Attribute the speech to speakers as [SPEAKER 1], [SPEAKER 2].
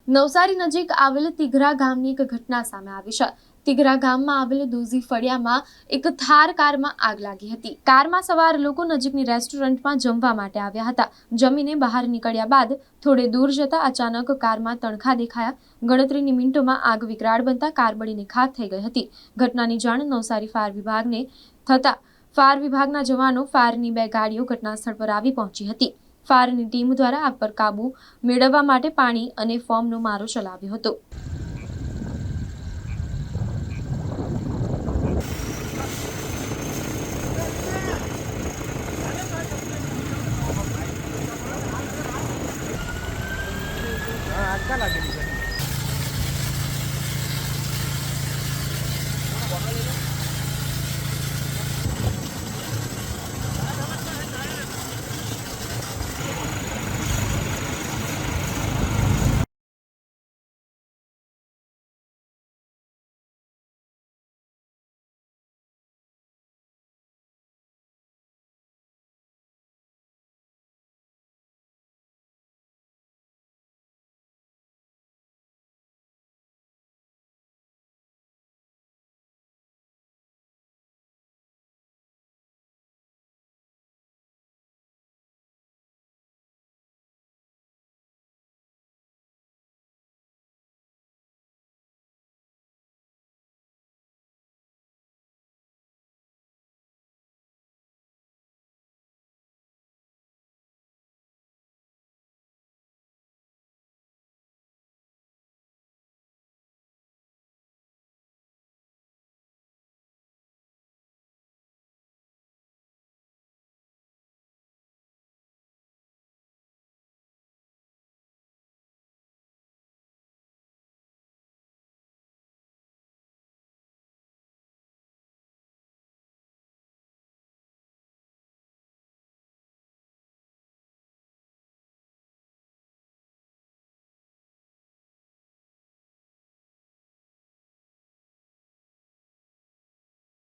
[SPEAKER 1] નવસારી નજીક આવેલ તિઘરા ગામની એક ઘટના સામે આવી છે। તિઘરા ગામમાં આવેલ દોઝી ફળિયામાં એક થાર કારમાં આગ લાગી હતી। કારમાં સવાર લોકો નજીકની રેસ્ટોરન્ટમાં જમવા માટે આવ્યા હતા। જમીને બહાર નીકળ્યા બાદ થોડે દૂર જતા અચાનક કારમાં તણખા દેખાયા। ગણતરીની મિનિટોમાં આગ વિકરાળ બનતા કાર બળીને ખાખ થઈ ગઈ હતી। ઘટનાની જાણ નવસારી ફાયર વિભાગને થતા ફાયર વિભાગના જવાનો ફાયરની 2 ગાડીઓ ઘટના સ્થળ પર આવી પહોંચી હતી। ફાયરની ટીમ દ્વારા આગ પર કાબુ મેળવવા માટે પાણી અને ફોર્મનો મારો ચલાવ્યો હતો।
[SPEAKER 2] आग का लागेली